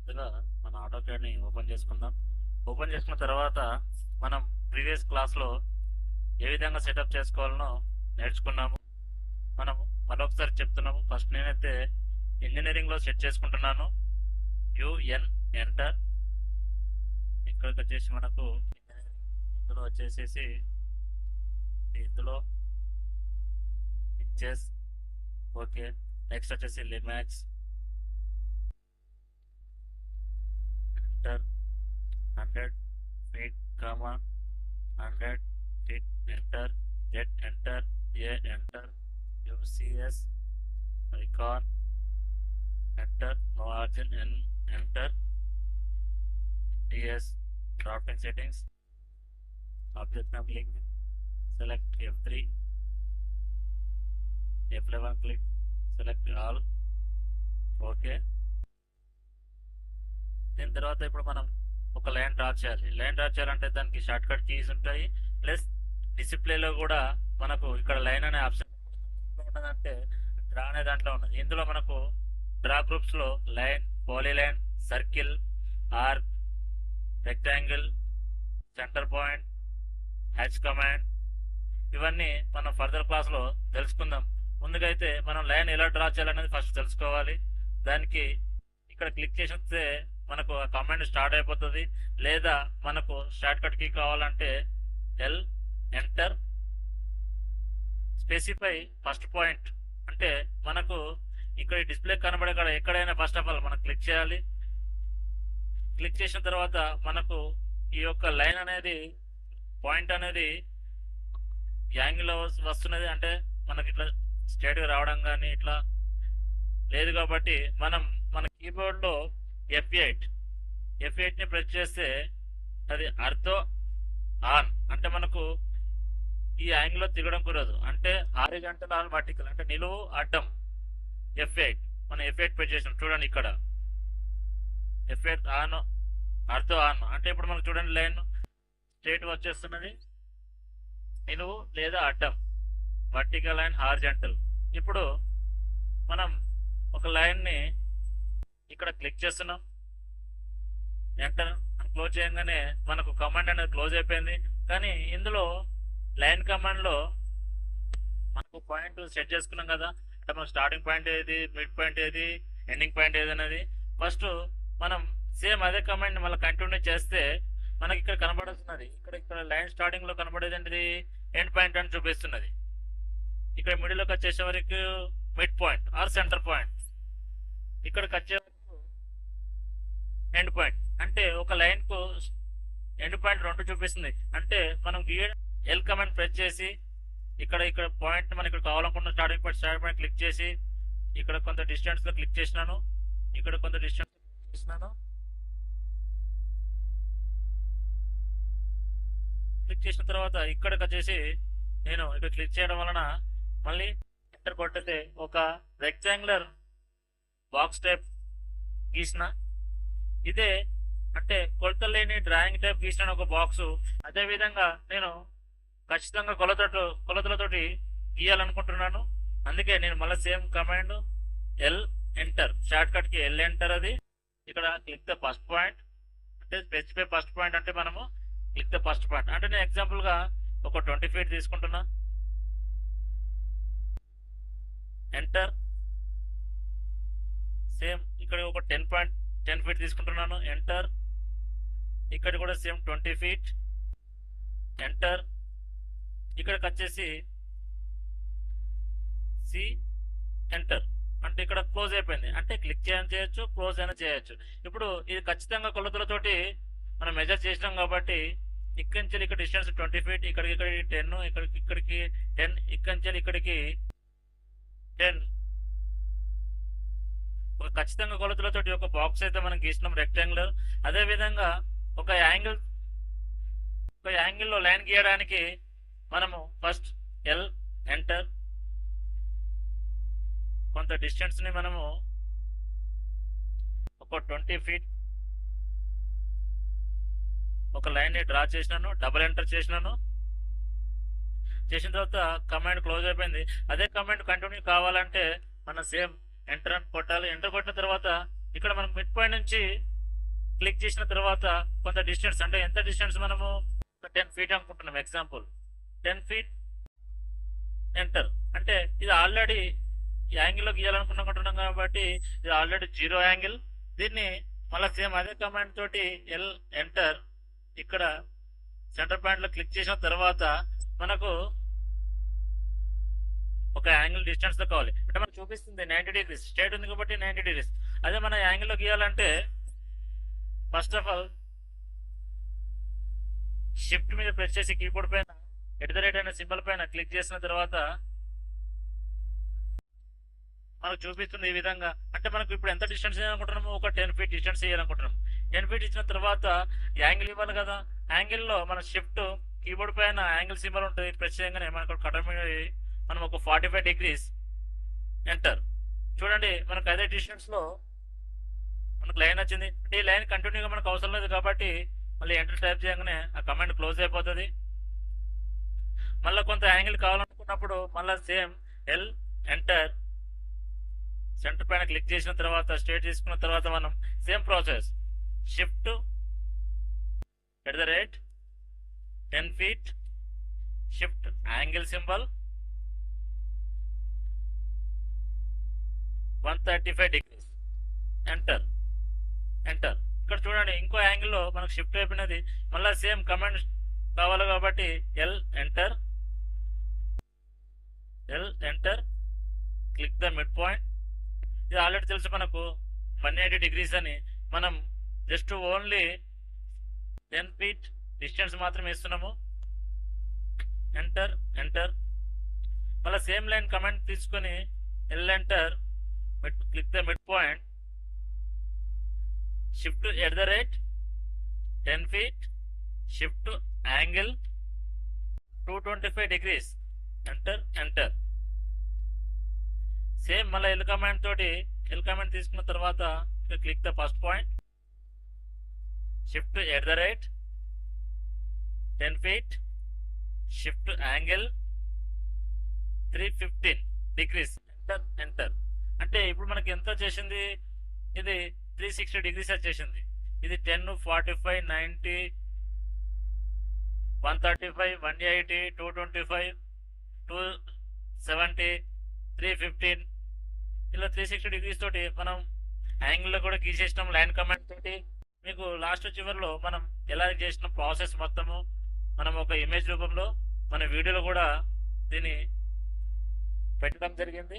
ముందుగా మన ఆటోక్యాడ్ని ఓపెన్ చేసుకుందాం. ఓపెన్ చేసుకున్న తర్వాత మనం ప్రీవియస్ క్లాస్లో ఏ విధంగా సెటప్ చేసుకోవాలనో నేర్చుకున్నాము. మనం మరొకసారి చెప్తున్నాము. ఫస్ట్ నేనైతే ఇంజనీరింగ్లో సెట్ చేసుకుంటున్నాను. UN enter. ఇక్కడికి వచ్చేసి మనకు ఇందులో వచ్చేసేసి ఇందులో పిక్చర్స్. ఓకే, నెక్స్ట్ వచ్చేసి లిమాక్స్ enter 100 feet, 100 feet, enter, Z enter, A enter, UCS icon enter, no origin N enter, TS drafting settings, object name link, select F3, F11 click, select all. Okay, దీని తర్వాత ఇప్పుడు మనం ఒక line draw చేయాలి. Line draw చేయాలంటే దానికి short cut keys ఉంటాయి. Plus డిస్ప్లేలో కూడా మనకు ఇక్కడ లైన్ అనే ఆప్షన్ ఉన్నదంటే డ్రా అనే దాంట్లో ఉన్నది. ఇందులో మనకు డ్రా గ్రూప్స్లో line, polyline, circle, arc, rectangle, centre point, H command, ఇవన్నీ మనం ఫర్దర్ క్లాస్లో తెలుసుకుందాం. ముందుగా అయితే మనం లైన్ ఎలా డ్రా చేయాలనేది ఫస్ట్ తెలుసుకోవాలి. దానికి ఇక్కడ క్లిక్ చేస్తే మనకు ఆ కమాండ్ స్టార్ట్ అయిపోతుంది. లేదా మనకు షార్ట్ కట్ కీ కావాలంటే L enter, specify first point. అంటే మనకు ఇక్కడ డిస్ప్లే కనబడే కాడ ఎక్కడైనా ఫస్ట్ ఆఫ్ ఆల్ మనం క్లిక్ చేయాలి. క్లిక్ చేసిన తర్వాత మనకు ఈ యొక్క లైన్ అనేది, పాయింట్ అనేది యాంగిల్ వస్తున్నది. అంటే మనకి ఇట్లా స్ట్రైట్గా రావడం కానీ ఇట్లా లేదు. కాబట్టి మనం మన కీబోర్డ్లో F8ని ప్రెస్ చేస్తే అది అర్థో ఆన్. అంటే మనకు ఈ యాంగిల్లో తిరగడం కుదరదు. అంటే హారిజాంటల్ ఆర్ వర్టికల్, అంటే నిలువు అడ్డం. F8 మనం F8 ప్రెస్ చేసాం. చూడండి ఇక్కడ F8 ఆన్, అర్థో ఆన్. అంటే ఇప్పుడు మనకు చూడండి లైన్ స్ట్రైట్ వచ్చేస్తున్నది, నిలువు లేదా అడ్డం, వర్టికల్ అండ్ హారిజాంటల్. ఇప్పుడు మనం ఒక లైన్ని ఇక్కడ క్లిక్ చేస్తున్నాం. ఎంటర్ క్లోజ్ చేయగానే మనకు కమాండ్ అనేది క్లోజ్ అయిపోయింది. కానీ ఇందులో లైన్ కమాండ్లో మనకు పాయింట్ సెట్ చేసుకున్నాం కదా. అంటే మనం స్టార్టింగ్ పాయింట్ ఏది, మిడ్ పాయింట్ ఏది, ఎండింగ్ పాయింట్ ఏది అనేది ఫస్ట్ మనం సేమ్ అదే కమాండ్ మళ్ళీ కంటిన్యూ చేస్తే మనకి ఇక్కడ కనబడుతున్నది. ఇక్కడ లైన్ స్టార్టింగ్ లో కనబడేది ఏంటిది, ఎండ్ పాయింట్ అని చూపిస్తున్నది. ఇక్కడ మిడిల్లోకి వచ్చేసే వరకు mid point or centre point, ఇక్కడికి వచ్చే వరకు ఎండ్ పాయింట్. అంటే ఒక లైన్ కు ఎండ్ పాయింట్ 2 చూపిస్తుంది. అంటే మనం ఎల్ కమాండ్ ప్రెస్ చేసి ఇక్కడ పాయింట్ మనం ఇక్కడ కావాలనుకున్న స్టార్టింగ్ పాయింట్ క్లిక్ చేసి ఇక్కడ కొంత డిస్టెన్స్ లో క్లిక్ చేసినాను, ఇక్కడ కొంత డిస్టెన్స్ చేసినాను. క్లిక్ చేసిన తర్వాత ఇక్కడికి వచ్చేసి నేను ఇక్కడ క్లిక్ చేయడం వలన మళ్ళీ ఎంటర్ కొట్టితే ఒక రెక్టాంగులర్ బాక్స్ టైప్ గీసిన. ఇదే అంటే కొలతలు లేని డ్రాయింగ్ టైప్ గీసిన ఒక బాక్స్. అదే విధంగా నేను ఖచ్చితంగా కొలతలతోటి గీయాలనుకుంటున్నాను. అందుకే నేను మళ్ళీ same command L enter, short cut కి ఎల్ ఎంటర్. అది ఇక్కడ క్లిక్ ద ఫస్ట్ పాయింట్. అంటే స్పెసిఫై ఫస్ట్ పాయింట్ అంటే మనము క్లిక్ ద ఫస్ట్ పాయింట్. అంటే నేను ఎగ్జాంపుల్ గా ఒక 20 feet తీసుకుంటున్నా. ఎంటర్. సేమ్ ఇక్కడ ఒక 10 feet తీసుకుంటున్నాను. ఎంటర్. ఇక్కడ కూడా సేమ్ 20 feet. ఎంటర్. ఇక్కడికి వచ్చేసి సి ఎంటర్. అంటే ఇక్కడ క్లోజ్ అయిపోయింది. అంటే క్లిక్ చేయొచ్చు, క్లోజ్ అయినా చేయొచ్చు. ఇప్పుడు ఇది ఖచ్చితంగా కొలతలతోటి మనం మెజర్ చేసినాం కాబట్టి ఇక్కడి నుంచి ఇక్కడ డిస్టెన్స్ 20 feet, ఇక్కడికి 10, ఇక్కడికి 10, ఇక్కడి నుంచి ఇక్కడికి 10. ఒక ఖచ్చితంగా కొలతలతోటి ఒక బాక్స్ అయితే మనం గీసినాం రెక్టాంగులర్. అదే విధంగా ఒక యాంగిల్లో లైన్ గీయడానికి మనము ఫస్ట్ ఎల్ ఎంటర్, కొంత డిస్టెన్స్ ని మనము ఒక 20 feet ఒక లైన్ ని డ్రా చేసినాను, డబుల్ ఎంటర్ చేసినాను. చేసిన తర్వాత కమాండ్ క్లోజ్ అయిపోయింది. అదే కమాండ్ కంటిన్యూ కావాలంటే మనం సేమ్ ఎంటర్ అని కొట్టాలి. ఎంటర్ కొట్టిన తర్వాత ఇక్కడ మనం మిడ్ పాయింట్ నుంచి క్లిక్ చేసిన తర్వాత కొంత డిస్టెన్స్, అంటే ఎంత డిస్టెన్స్ మనము 10 ఫీట్ అనుకుంటున్నాం ఎగ్జాంపుల్. 10 ఫీట్ ఎంటర్ అంటే ఇది ఆల్రెడీ యాంగిల్లో గీయాలనుకుంటున్నాం కాబట్టి ఇది ఆల్రెడీ 0 యాంగిల్. దీన్ని మళ్ళీ సేమ్ అదే కమాండ్ తోటి ఎల్ ఎంటర్ ఇక్కడ సెంటర్ పాయింట్ లో క్లిక్ చేసిన తర్వాత మనకు ఒక యాంగిల్ డిస్టెన్స్ తో కావాలి. అంటే మనకు చూపిస్తుంది 90 డిగ్రీస్, స్ట్రైట్ ఉంది కాబట్టి 90 డిగ్రీస్. అదే మన యాంగిల్లో గీయాలంటే ఫస్ట్ ఆఫ్ ఆల్ షిఫ్ట్ మీద ప్రెస్ చేసి కీబోర్డ్ పైన @ అనే సింబల్ పైన క్లిక్ చేసిన తర్వాత మనకు చూపిస్తుంది ఈ విధంగా. అంటే మనకు ఇప్పుడు ఎంత డిస్టెన్స్ చేయాలనుకుంటున్నాము, ఒక 10 ఫీట్ డిస్టెన్స్ చేయాలనుకుంటున్నాము. 10 ఫీట్ ఇచ్చిన తర్వాత యాంగిల్ ఇవ్వాలి కదా. యాంగిల్లో మన షిఫ్ట్ కీబోర్డ్ పైన యాంగిల్ సింబల్ ఉంటుంది, ప్రెస్ చేయగానే మనకు కటర్ మీద మనం ఒక 45 డిగ్రీస్ ఎంటర్. చూడండి మనకు అదే డిస్టెన్స్ లో మనకు లైన్ వచ్చింది. అంటే ఈ లైన్ కంటిన్యూగా మనకు అవసరం లేదు కాబట్టి మళ్ళీ ఎంటర్ టైప్ చేయగానే ఆ కమాండ్ క్లోజ్ అయిపోతుంది. మళ్ళీ కొంత యాంగిల్ కావాలనుకున్నప్పుడు మళ్ళీ సేమ్ ఎల్ ఎంటర్ సెంటర్ పైన క్లిక్ చేసిన తర్వాత స్ట్రేట్ తీసుకున్న తర్వాత మనం same process shift @ 10 feet shift angle symbol 135 degrees enter enter. ఇక్కడ చూడండి ఇంకో యాంగిల్లో మనకు షిఫ్ట్ అయిపోయినది. మళ్ళీ సేమ్ కమాండ్ కావాలి కాబట్టి L enter click the mid point. ఇది ఆల్రెడీ తెలుసు మనకు 180 డిగ్రీస్ అని. మనం జస్ట్ ఓన్లీ 10 ఫీట్ డిస్టెన్స్ మాత్రమే ఇస్తున్నాము. ఎంటర్ ఎంటర్ మళ్ళీ సేమ్ లైన్ కమాండ్ తీసుకొని L enter click the mid point shift @ 10 feet shift angle 225 degrees enter enter. Same మళ్ళీ ఎల్ కమాండ్ తోటి ఎల్ కమాండ్ తీసుకున్న తర్వాత click the first point shift @ 10 feet shift angle 315 degrees enter enter. అంటే ఇప్పుడు మనకి ఎంత చేసింది, ఇది 360 డిగ్రీస్ వచ్చేసింది. ఇది 10 45 90 135 180 225 270 315 ఇలా 360 డిగ్రీస్ తోటి మనం యాంగిల్లో కూడా గీసేసినాం లైన్ కమాండ్ తోటి. మీకు లాస్ట్ చివరిలో మనం ఎలా చేసిన ప్రాసెస్ మొత్తము మనం ఒక ఇమేజ్ రూపంలో మన వీడియోలో కూడా దీన్ని పెట్టడం జరిగింది.